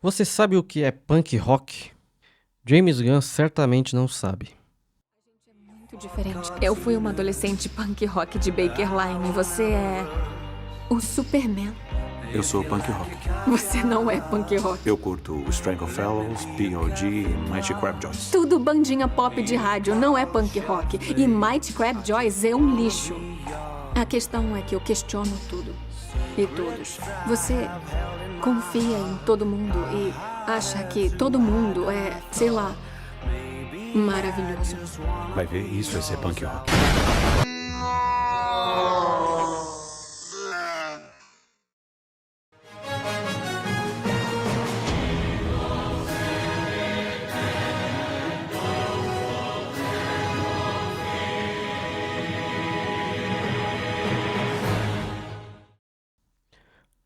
Você sabe o que é punk rock? James Gunn certamente não sabe. Muito diferente. Eu fui uma adolescente punk rock de Bakerline e você é o Superman. Eu sou punk rock. Você não é punk rock. Eu curto o Stranglefellers, P.O.G. e Mighty Crab Joys. Tudo bandinha pop de rádio, não é punk rock. E Mighty Crab Joys é um lixo. A questão é que eu questiono tudo. E todos. Você confia em todo mundo e acha que todo mundo é, sei lá, maravilhoso. Vai ver, isso é ser punk rock.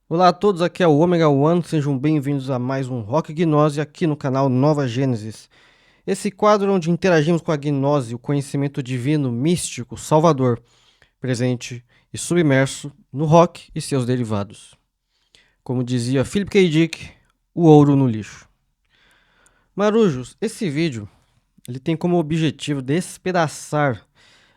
Olá a todos, aqui é o Omega One, sejam bem-vindos a mais um Rock Gnose aqui no canal Nova Gênesis. Esse quadro onde interagimos com a gnose, o conhecimento divino, místico, salvador, presente e submerso no rock e seus derivados. Como dizia Philip K. Dick, o ouro no lixo. Marujos, esse vídeo ele tem como objetivo despedaçar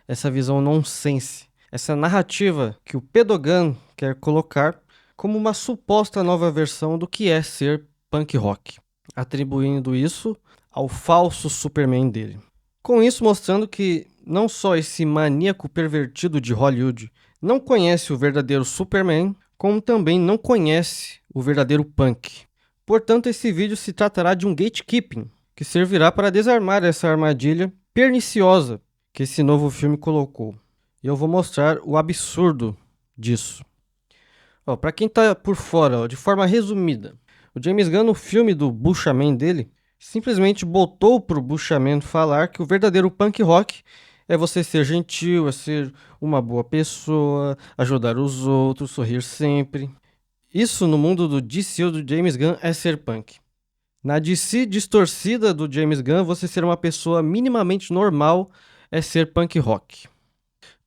essa visão nonsense, essa narrativa que o Pedogan quer colocar como uma suposta nova versão do que é ser punk rock, atribuindo isso ao falso Superman dele. Com isso mostrando que não só esse maníaco pervertido de Hollywood não conhece o verdadeiro Superman, como também não conhece o verdadeiro punk. Portanto, esse vídeo se tratará de um gatekeeping, que servirá para desarmar essa armadilha perniciosa que esse novo filme colocou. E eu vou mostrar o absurdo disso. Para quem tá por fora, de forma resumida, o James Gunn no filme do Bushman dele, simplesmente botou pro Bushman falar que o verdadeiro punk rock é você ser gentil, é ser uma boa pessoa, ajudar os outros, sorrir sempre. Isso no mundo do DC do James Gunn é ser punk. Na DC distorcida do James Gunn, você ser uma pessoa minimamente normal é ser punk rock.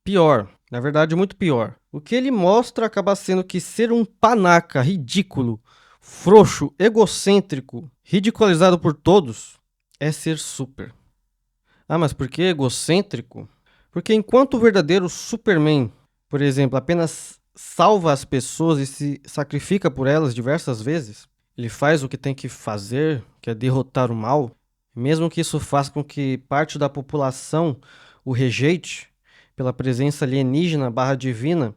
Pior, na verdade muito pior. O que ele mostra acaba sendo que ser um panaca ridículo, frouxo, egocêntrico, ridicularizado por todos, é ser super. Ah, mas por que egocêntrico? Porque enquanto o verdadeiro Superman, por exemplo, apenas salva as pessoas e se sacrifica por elas diversas vezes, ele faz o que tem que fazer, que é derrotar o mal, mesmo que isso faça com que parte da população o rejeite pela presença alienígena barra divina,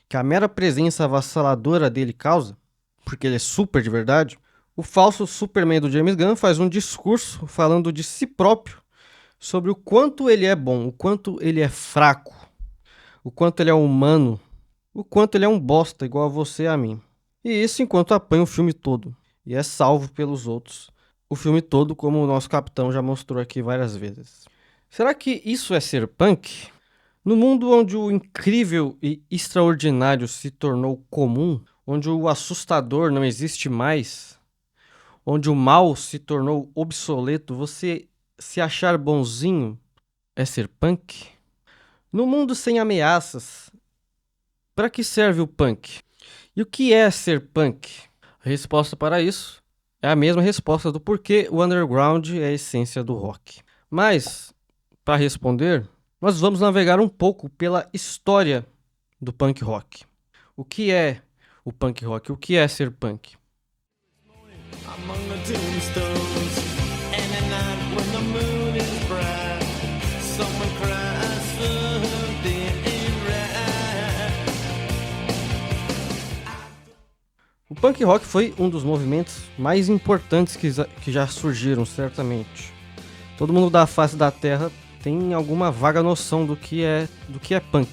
que a mera presença avassaladora dele causa, porque ele é super de verdade, o falso Superman do James Gunn faz um discurso falando de si próprio sobre o quanto ele é bom, o quanto ele é fraco, o quanto ele é humano, o quanto ele é um bosta igual a você e a mim. E isso enquanto apanha o filme todo e é salvo pelos outros. O filme todo, como o nosso capitão já mostrou aqui várias vezes. Será que isso é ser punk? No mundo onde o incrível e extraordinário se tornou comum, onde o assustador não existe mais, onde o mal se tornou obsoleto, você se achar bonzinho é ser punk? No mundo sem ameaças, para que serve o punk? E o que é ser punk? A resposta para isso é a mesma resposta do porquê o underground é a essência do rock. Mas, para responder, nós vamos navegar um pouco pela história do punk rock. O que é o punk rock? O que é ser punk? Among the tombstones, and at night when the moon is bright, someone cries something ain't right. O punk rock foi um dos movimentos mais importantes que já surgiram, certamente. Todo mundo da face da Terra tem alguma vaga noção do que é punk.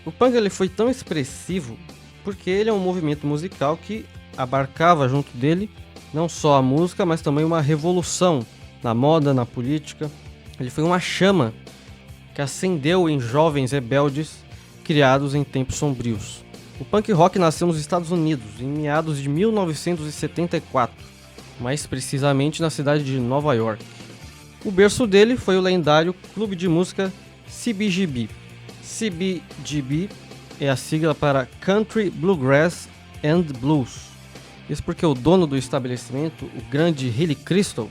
O punk ele foi tão expressivo porque ele é um movimento musical que abarcava junto dele não só a música, mas também uma revolução na moda, na política. Ele foi uma chama que acendeu em jovens rebeldes criados em tempos sombrios. O punk rock nasceu nos Estados Unidos em meados de 1974, mais precisamente na cidade de Nova York. O berço dele foi o lendário clube de música CBGB. CBGB é a sigla para Country, Bluegrass and Blues. Isso porque o dono do estabelecimento, o grande Hilly Crystal,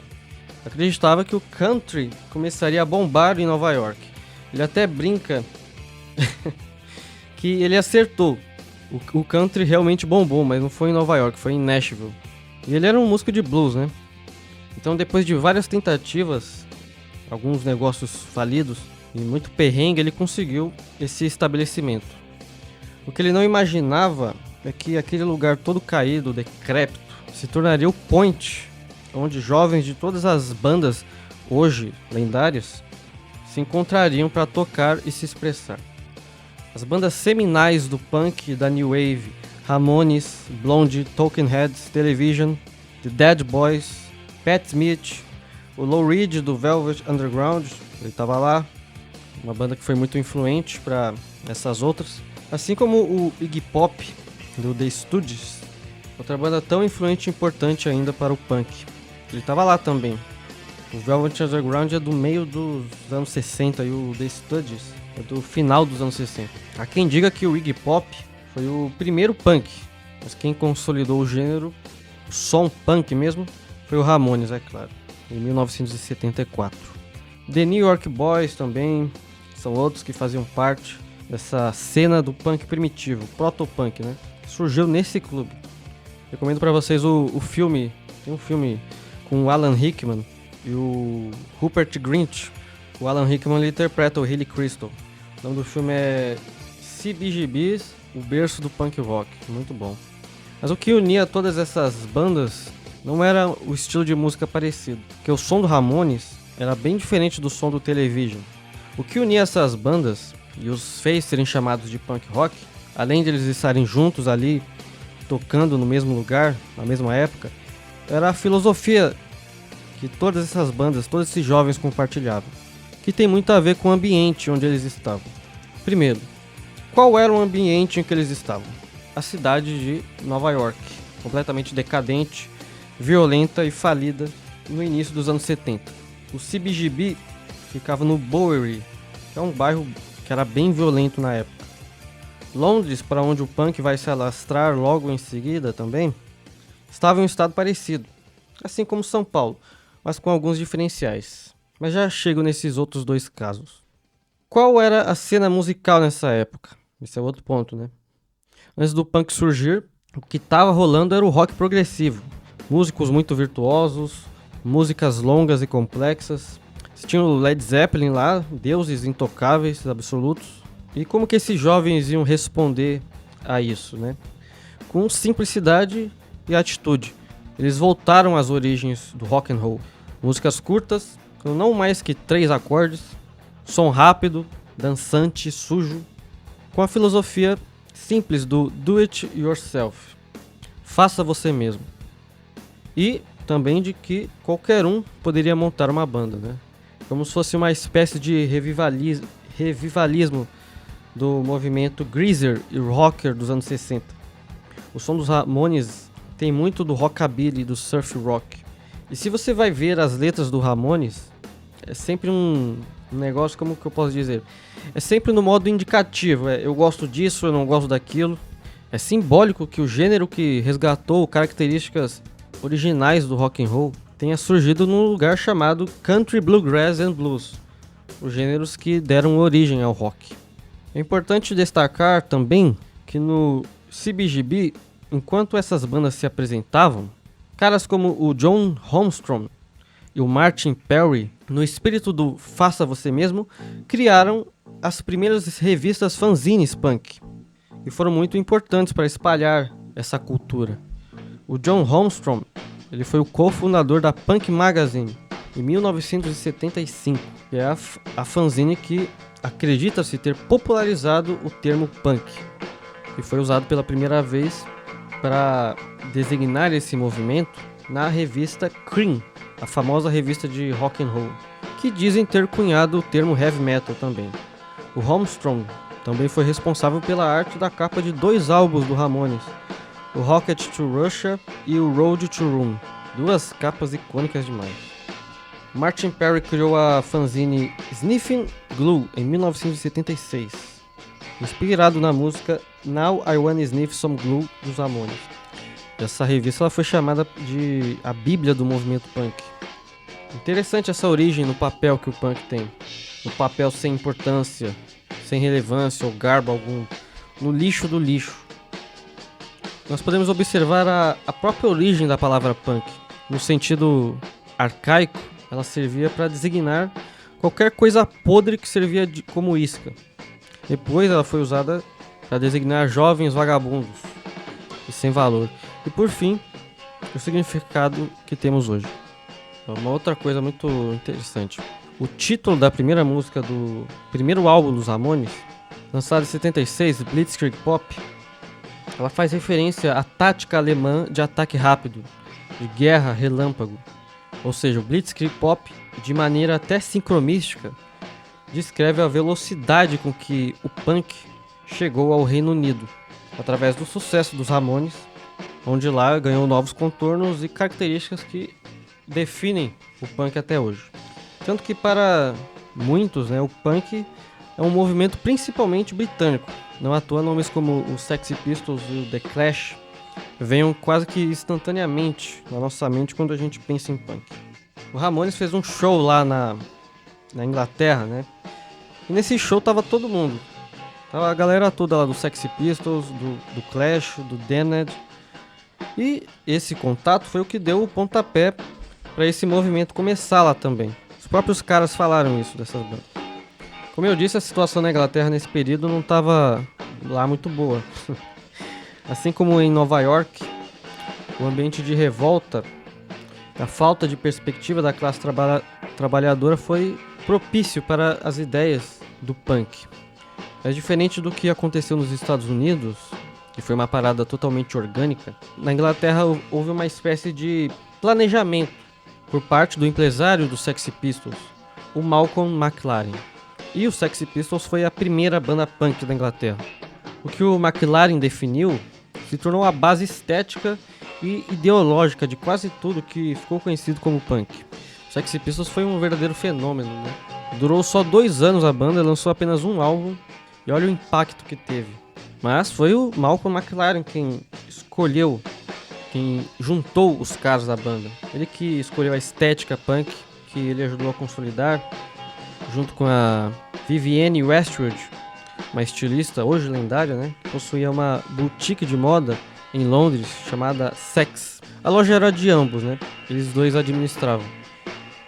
acreditava que o country começaria a bombar em Nova York. Ele até brinca que ele acertou. O country realmente bombou, mas não foi em Nova York, foi em Nashville. E ele era um músico de blues, né? Então, depois de várias tentativas, alguns negócios falidos e muito perrengue, ele conseguiu esse estabelecimento. O que ele não imaginava é que aquele lugar todo caído, decrépito, se tornaria o point, onde jovens de todas as bandas, hoje lendárias, se encontrariam para tocar e se expressar. As bandas seminais do punk e da New Wave, Ramones, Blondie, Talking Heads, Television, The Dead Boys, Pat Smith, o Lou Reed do Velvet Underground, ele estava lá, uma banda que foi muito influente para essas outras, assim como o Iggy Pop do The Stooges, outra banda tão influente e importante ainda para o punk. Ele estava lá também. O Velvet Underground é do meio dos anos 60 e o The Stooges é do final dos anos 60. Há quem diga que o Iggy Pop foi o primeiro punk, mas quem consolidou o gênero, o som punk mesmo, foi o Ramones, é claro, em 1974. The New York Boys também são outros que faziam parte dessa cena do punk primitivo, proto-punk, né? Surgiu nesse clube. Recomendo para vocês o filme, tem um filme com o Alan Rickman e o Rupert Grint. O Alan Rickman ele interpreta o Hilly Crystal. O nome do filme é CBGBs, o berço do punk rock. Muito bom. Mas o que unia todas essas bandas não era o estilo de música parecido, porque o som do Ramones era bem diferente do som do Television. O que unia essas bandas e os fez serem chamados de punk rock, além de eles estarem juntos ali, tocando no mesmo lugar, na mesma época, era a filosofia que todas essas bandas, todos esses jovens compartilhavam, que tem muito a ver com o ambiente onde eles estavam. Primeiro, qual era o ambiente em que eles estavam? A cidade de Nova York, completamente decadente, violenta e falida no início dos anos 70. O CBGB ficava no Bowery, que é um bairro que era bem violento na época. Londres, para onde o punk vai se alastrar logo em seguida também, estava em um estado parecido, assim como São Paulo, mas com alguns diferenciais. Mas já chego nesses outros dois casos. Qual era a cena musical nessa época? Esse é outro ponto, né? Antes do punk surgir, o que estava rolando era o rock progressivo. Músicos muito virtuosos, músicas longas e complexas. Você tinha o Led Zeppelin lá, deuses intocáveis, absolutos. E como que esses jovens iam responder a isso, né? Com simplicidade e atitude. Eles voltaram às origens do rock and roll. Músicas curtas, com não mais que 3 acordes, som rápido, dançante, sujo, com a filosofia simples do do it yourself. Faça você mesmo. E também de que qualquer um poderia montar uma banda, né? Como se fosse uma espécie de revivalismo do movimento greaser e rocker dos anos 60. O som dos Ramones tem muito do rockabilly e do surf rock. E se você vai ver as letras do Ramones, é sempre um negócio, como que eu posso dizer? É sempre no modo indicativo, eu gosto disso, eu não gosto daquilo. É simbólico que o gênero que resgatou características originais do rock and roll tenha surgido num lugar chamado Country Bluegrass and Blues, os gêneros que deram origem ao rock. É importante destacar também que no CBGB, enquanto essas bandas se apresentavam, caras como o John Armstrong e o Martin Perry, no espírito do faça você mesmo, criaram as primeiras revistas fanzines punk, e foram muito importantes para espalhar essa cultura. O John Armstrong, ele foi o cofundador da Punk Magazine em 1975, que é a fanzine que acredita-se ter popularizado o termo punk, que foi usado pela primeira vez para designar esse movimento na revista Cream, a famosa revista de rock and roll, que dizem ter cunhado o termo heavy metal também. O Armstrong também foi responsável pela arte da capa de 2 álbuns do Ramones, o Rocket to Russia e o Road to Rome, 2 capas icônicas demais. Martin Perry criou a fanzine Sniffing Glue em 1976, inspirado na música Now I Wanna Sniff Some Glue dos Ramones. Essa revista ela foi chamada de a Bíblia do movimento punk. Interessante essa origem no papel que o punk tem. No papel sem importância, sem relevância ou garbo algum. No lixo do lixo. Nós podemos observar a própria origem da palavra punk. No sentido arcaico, ela servia para designar qualquer coisa podre que servia como isca. Depois ela foi usada para designar jovens vagabundos e sem valor. E por fim, o significado que temos hoje. Uma outra coisa muito interessante. O título da primeira música do primeiro álbum dos Ramones, lançado em 76, Blitzkrieg Pop, ela faz referência à tática alemã de ataque rápido, de guerra relâmpago. Ou seja, o Blitzkrieg Pop, de maneira até sincromística, descreve a velocidade com que o punk chegou ao Reino Unido, através do sucesso dos Ramones, onde lá ganhou novos contornos e características que definem o punk até hoje. Tanto que para muitos, o punk é um movimento principalmente britânico. Não à toa nomes como o Sex Pistols e o The Clash venham quase que instantaneamente na nossa mente quando a gente pensa em punk. O Ramones fez um show lá na Inglaterra, E nesse show tava todo mundo. Tava a galera toda lá do Sex Pistols, do Clash, do Damned. E esse contato foi o que deu o pontapé para esse movimento começar lá também. Os próprios caras falaram isso dessas bandas. Como eu disse, a situação na Inglaterra nesse período não estava lá muito boa. Assim como em Nova York, o ambiente de revolta, a falta de perspectiva da classe trabalhadora foi propício para as ideias do punk. Mas diferente do que aconteceu nos Estados Unidos, que foi uma parada totalmente orgânica, na Inglaterra houve uma espécie de planejamento por parte do empresário do Sex Pistols, o Malcolm McLaren. E o Sex Pistols foi a primeira banda punk da Inglaterra. O que o McLaren definiu se tornou a base estética e ideológica de quase tudo que ficou conhecido como punk. O Sex Pistols foi um verdadeiro fenômeno, Durou só 2 anos a banda, lançou apenas um álbum e olha o impacto que teve. Mas foi o Malcolm McLaren quem escolheu, quem juntou os caras da banda. Ele que escolheu a estética punk, que ele ajudou a consolidar, junto com a Vivienne Westwood, uma estilista hoje lendária, que possuía uma boutique de moda em Londres chamada Sex. A loja era de ambos, Eles dois administravam.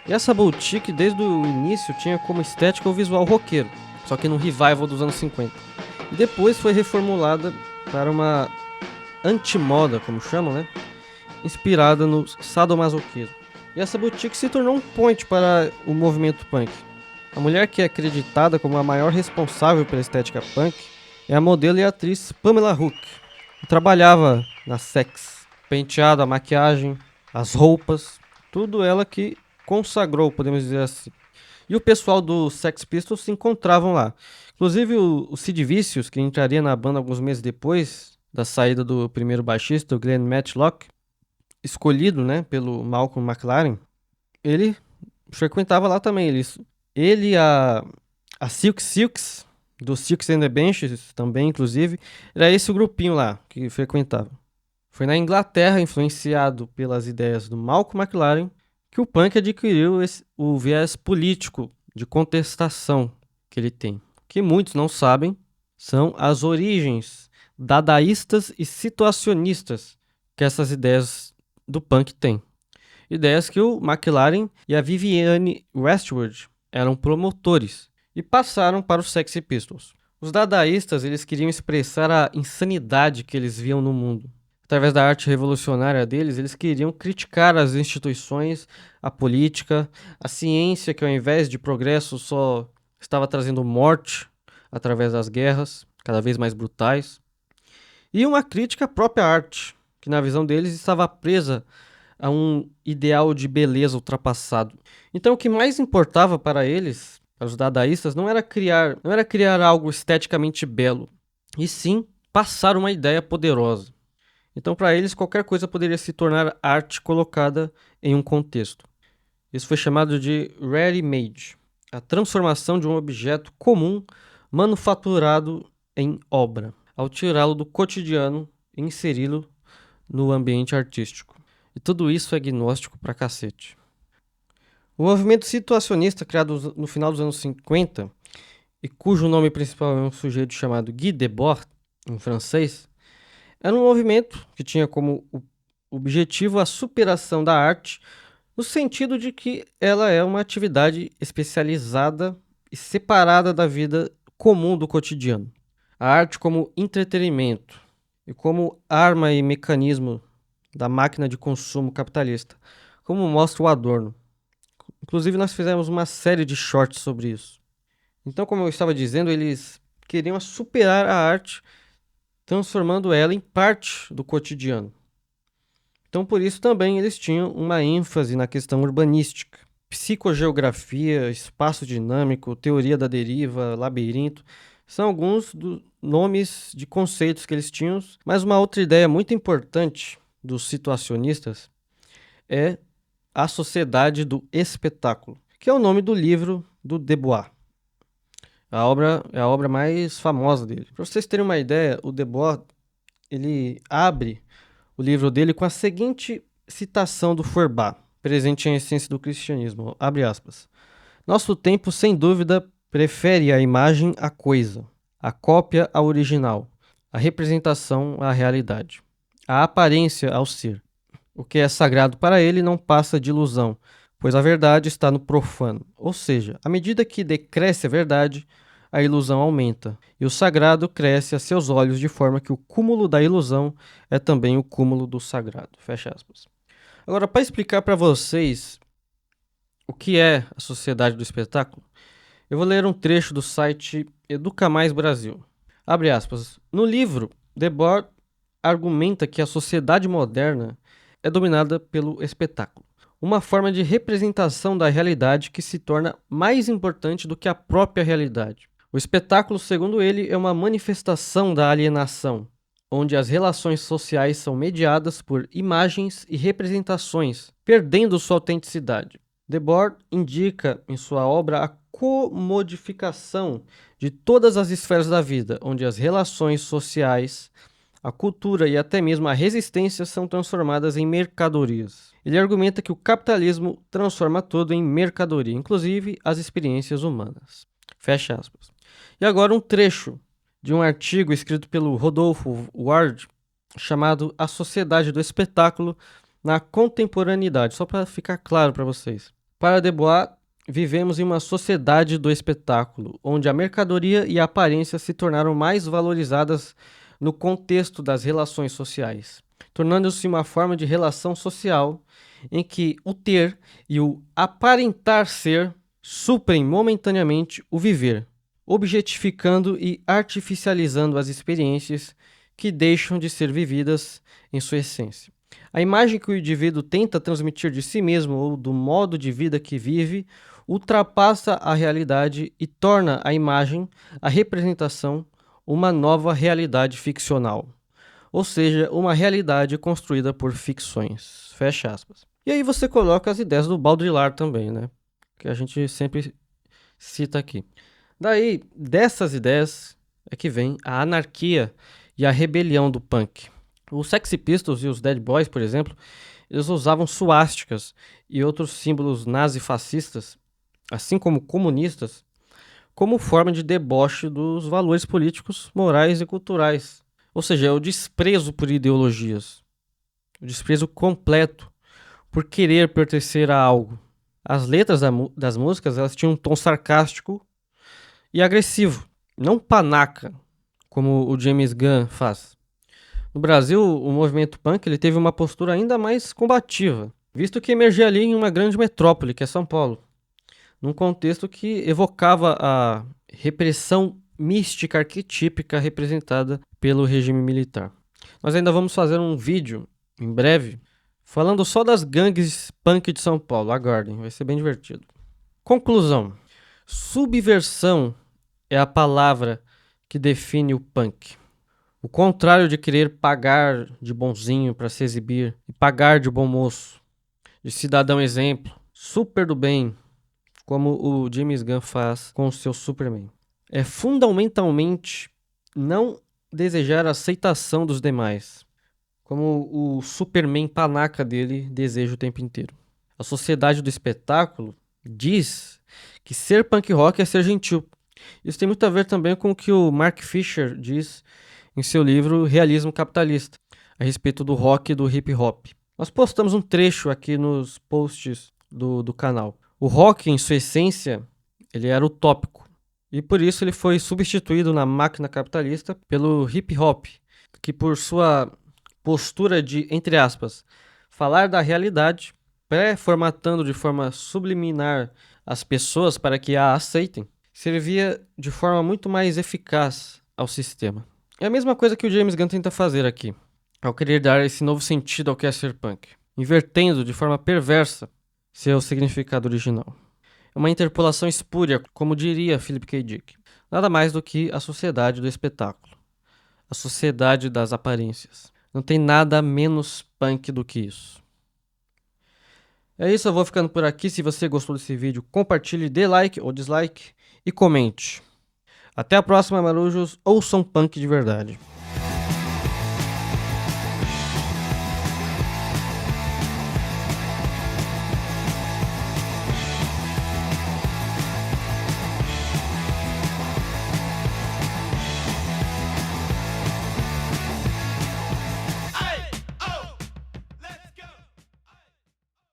E essa boutique, desde o início, tinha como estética o visual roqueiro, só que no revival dos anos 50. E depois foi reformulada para uma antimoda, como chamam, inspirada no sadomasoquismo. E essa boutique se tornou um point para o movimento punk. A mulher que é acreditada como a maior responsável pela estética punk é a modelo e atriz Pamela Hook, que trabalhava na Sex. Penteado, a maquiagem, as roupas, tudo ela que consagrou, podemos dizer assim. E o pessoal do Sex Pistols se encontravam lá. Inclusive o Sid Vicious, que entraria na banda alguns meses depois da saída do primeiro baixista, o Glenn Matlock, escolhido pelo Malcolm McLaren, ele frequentava lá também. Ele e a Silks, do Silks and the Benches também, inclusive, era esse o grupinho lá que frequentava. Foi na Inglaterra, influenciado pelas ideias do Malcolm McLaren, que o punk adquiriu o viés político de contestação que ele tem. O que muitos não sabem são as origens dadaístas e situacionistas que essas ideias do punk têm. Ideias que o McLaren e a Vivienne Westwood eram promotores e passaram para os Sex Pistols. Os dadaístas eles queriam expressar a insanidade que eles viam no mundo. Através da arte revolucionária deles, eles queriam criticar as instituições, a política, a ciência, que ao invés de progresso só estava trazendo morte através das guerras, cada vez mais brutais. E uma crítica à própria arte, que na visão deles estava presa a um ideal de beleza ultrapassado. Então o que mais importava para eles, para os dadaístas, não era criar algo esteticamente belo, e sim passar uma ideia poderosa. Então, para eles, qualquer coisa poderia se tornar arte colocada em um contexto. Isso foi chamado de ready-made, a transformação de um objeto comum manufaturado em obra, ao tirá-lo do cotidiano e inseri-lo no ambiente artístico. E tudo isso é gnóstico pra cacete. O movimento situacionista, criado no final dos anos 50, e cujo nome principal é um sujeito chamado Guy Debord, em francês, era um movimento que tinha como objetivo a superação da arte, no sentido de que ela é uma atividade especializada e separada da vida comum do cotidiano. A arte como entretenimento e como arma e mecanismo da máquina de consumo capitalista, como mostra o Adorno. Inclusive, nós fizemos uma série de shorts sobre isso. Então, como eu estava dizendo, eles queriam superar a arte, transformando ela em parte do cotidiano. Então, por isso também eles tinham uma ênfase na questão urbanística. Psicogeografia, espaço dinâmico, teoria da deriva, labirinto, são alguns dos nomes de conceitos que eles tinham, mas uma outra ideia muito importante dos situacionistas é a sociedade do espetáculo, que é o nome do livro do Debois. É a obra mais famosa dele. Para vocês terem uma ideia, o Debois ele abre o livro dele com a seguinte citação do Feuerbach, presente em essência do cristianismo, abre aspas. Nosso tempo, sem dúvida, prefere a imagem à coisa, a cópia ao original, a representação à realidade, a aparência ao ser. O que é sagrado para ele não passa de ilusão, pois a verdade está no profano. Ou seja, à medida que decresce a verdade, a ilusão aumenta, e o sagrado cresce a seus olhos de forma que o cúmulo da ilusão é também o cúmulo do sagrado. Fecha aspas. Agora, para explicar para vocês o que é a sociedade do espetáculo, eu vou ler um trecho do site Educa Mais Brasil. Abre aspas. No livro, Debord argumenta que a sociedade moderna é dominada pelo espetáculo, uma forma de representação da realidade que se torna mais importante do que a própria realidade. O espetáculo, segundo ele, é uma manifestação da alienação, onde as relações sociais são mediadas por imagens e representações, perdendo sua autenticidade. Debord indica em sua obra a comodificação de todas as esferas da vida, onde as relações sociais, a cultura e até mesmo a resistência são transformadas em mercadorias. Ele argumenta que o capitalismo transforma tudo em mercadoria, inclusive as experiências humanas. Fecha aspas. E agora um trecho de um artigo escrito pelo Rodolfo Ward, chamado A Sociedade do Espetáculo na Contemporaneidade, só para ficar claro para vocês. Para Debois, vivemos em uma sociedade do espetáculo, onde a mercadoria e a aparência se tornaram mais valorizadas no contexto das relações sociais, tornando-se uma forma de relação social em que o ter e o aparentar ser suprem momentaneamente o viver, objetificando e artificializando as experiências que deixam de ser vividas em sua essência. A imagem que o indivíduo tenta transmitir de si mesmo ou do modo de vida que vive ultrapassa a realidade e torna a imagem, a representação, uma nova realidade ficcional, ou seja, uma realidade construída por ficções. Fecha aspas. E aí você coloca as ideias do Baudrillard também, né? Que a gente sempre cita aqui. Daí, dessas ideias é que vem a anarquia e a rebelião do punk. Os Sex Pistols e os Dead Boys, por exemplo, eles usavam suásticas e outros símbolos nazifascistas, assim como comunistas, como forma de deboche dos valores políticos, morais e culturais. Ou seja, é o desprezo por ideologias, o desprezo completo por querer pertencer a algo. As letras das músicas elas tinham um tom sarcástico e agressivo, não panaca, como o James Gunn faz. No Brasil, o movimento punk ele teve uma postura ainda mais combativa, visto que emergia ali em uma grande metrópole, que é São Paulo, num contexto que evocava a repressão mística arquetípica representada pelo regime militar. Nós ainda vamos fazer um vídeo, em breve, falando só das gangues punk de São Paulo, aguardem, vai ser bem divertido. Conclusão. Subversão é a palavra que define o punk. O contrário de querer pagar de bonzinho para se exibir e pagar de bom moço, de cidadão exemplo, super do bem, como o James Gunn faz com o seu Superman. É fundamentalmente não desejar a aceitação dos demais, como o Superman panaca dele deseja o tempo inteiro. A Sociedade do Espetáculo diz que ser punk rock é ser gentil. Isso tem muito a ver também com o que o Mark Fisher diz em seu livro Realismo Capitalista, a respeito do rock e do hip hop. Nós postamos um trecho aqui nos posts do canal. O rock, em sua essência, ele era utópico, e por isso ele foi substituído na máquina capitalista pelo hip hop, que por sua postura de, entre aspas, falar da realidade, pré-formatando de forma subliminar as pessoas para que a aceitem, servia de forma muito mais eficaz ao sistema. É a mesma coisa que o James Gunn tenta fazer aqui, ao querer dar esse novo sentido ao que é ser punk, invertendo de forma perversa seu significado original. É uma interpolação espúria, como diria Philip K. Dick. Nada mais do que a sociedade do espetáculo, a sociedade das aparências. Não tem nada menos punk do que isso. É isso, eu vou ficando por aqui. Se você gostou desse vídeo, compartilhe, dê like ou dislike e comente. Até a próxima, marujos. Ouçam punk de verdade.